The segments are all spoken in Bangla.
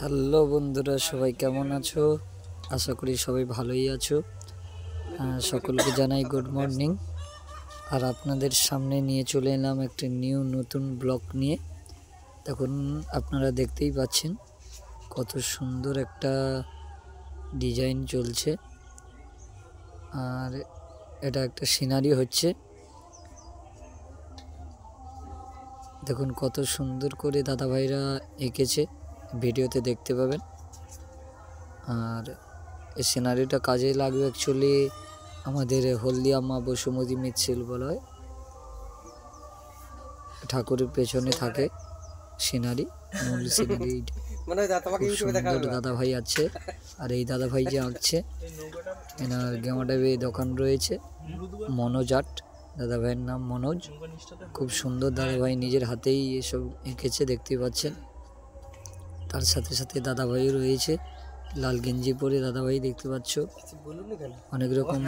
হ্যালো বন্ধুরা, সবাই কেমন আছো? আশা করি সবাই ভালোই আছো। সকলকে জানাই গুড মর্নিং। আর আপনাদের সামনে নিয়ে চলে এলাম একটা নতুন ব্লগ নিয়ে। দেখুন, আপনারা দেখতেই পাচ্ছেন কত সুন্দর একটা ডিজাইন চলছে, আর এটা একটা সিনারি হচ্ছে। দেখুন কত সুন্দর করে দাদাভাইরা এঁকেছে, ভিডিওতে দেখতে পাবেন। আর এই সিনারিটা কাজে লাগবে অ্যাকচুয়ালি আমাদের হলদিয়া মা বসুমতী মৃৎশিল্পালয় ঠাকুরের পেছনে থাকে সিনারি, মূল সিনারি। সুন্দর দাদা ভাই আছে, আর এই দাদা ভাই যে আঁকছে এনার গেমাটাবে দোকান রয়েছে, মনোজ আর্ট। দাদা ভাইয়ের নাম মনোজ। খুব সুন্দর দাদা ভাই নিজের হাতেই এসব এঁকেছে, দেখতে পাচ্ছেন। তার সাথে সাথে দাদা ভাই রয়েছে লাল গেঞ্জি পরে, দাদা ভাই দেখতে পাচ্ছ। অনেক রকম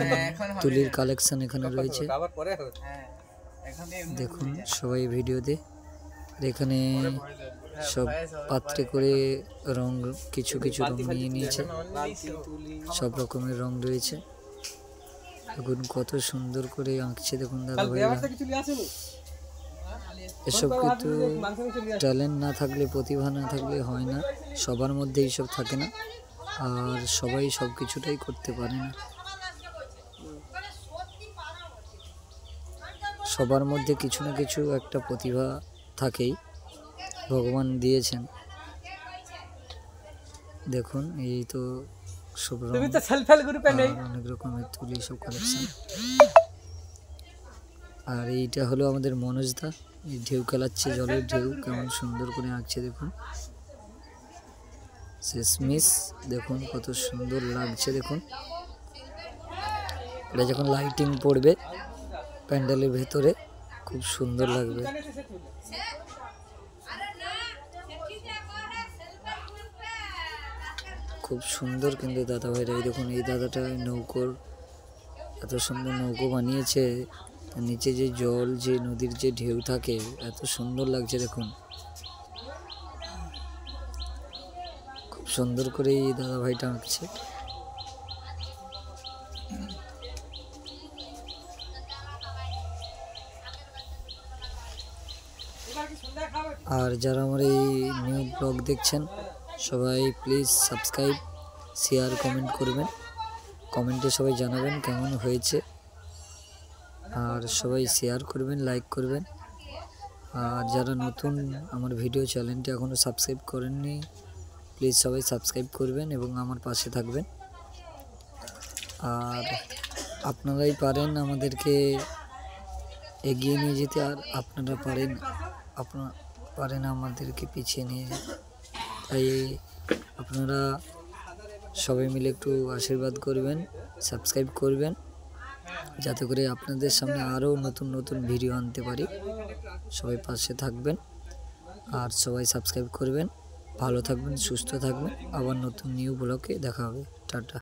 তুলির কালেকশন এখানে রয়েছে, দেখুন সবাই ভিডিওতে। আর এখানে সব পাত্রে করে রং, কিছু কিছু রং নিয়ে নিয়েছে, সব রকমের রং রয়েছে। দেখুন কত সুন্দর করে আঁকছে, দেখুন দাদা ভাই। এসব কিন্তু ট্যালেন্ট না থাকলে, প্রতিভা না থাকলে হয় না। সবার মধ্যে এইসব থাকে না, আর সবাই সব কিছুটাই করতে পারে না। সবার মধ্যে কিছু না কিছু একটা প্রতিভা থাকেই, ভগবান দিয়েছেন। দেখুন এই তো সব অনেক রকমের তুলি, সব কালেকশন। আর এইটা হলো আমাদের মনোজদা, এই ঢেউ খেলাচ্ছে, জলের ঢেউ কেমন সুন্দর করে আঁকছে দেখুন। শেষমিস দেখুন কত সুন্দর লাগছে। দেখুন এটা যখন লাইটিং পড়বে প্যান্ডেলের ভেতরে খুব সুন্দর লাগবে। খুব সুন্দর কিন্তু দাদা ভাইরা। এই দেখুন, এই দাদাটা নৌকোর, এত সুন্দর নৌকো বানিয়েছে। নিচে যে জল, যে নদীর যে ঢেউ থাকে, এত সুন্দর লাগছে দেখুন। খুব সুন্দর করে এই দাদা ভাইটা আঁকছে। আর যারা আমার এই নিউ ব্লগ দেখছেন, সবাই প্লিজ সাবস্ক্রাইব, শেয়ার, কমেন্ট করবেন। কমেন্টে সবাই জানাবেন কেমন হয়েছে, আর সবাই শেয়ার করবেন, লাইক করবেন। আর যারা নতুন আমার ভিডিও চ্যানেলটি এখনও সাবস্ক্রাইব করেননি, প্লিজ সবাই সাবস্ক্রাইব করবেন এবং আমার পাশে থাকবেন। আর আপনারাই পারেন আমাদেরকে এগিয়ে নিয়ে যেতে, আর আপনারা পারেন আমাদেরকে পিছিয়ে নিয়ে যেতে। তাই আপনারা সবাই মিলে একটু আশীর্বাদ করবেন, সাবস্ক্রাইব করবেন, যাতে করে আপনাদের সামনে আরও নতুন নতুন ভিডিও আনতে পারি। সবাই পাশে থাকবেন আর সবাই সাবস্ক্রাইব করবেন। ভালো থাকবেন, সুস্থ থাকবেন। আবার নতুন নিউ ব্লগে দেখা হবে। টাটা।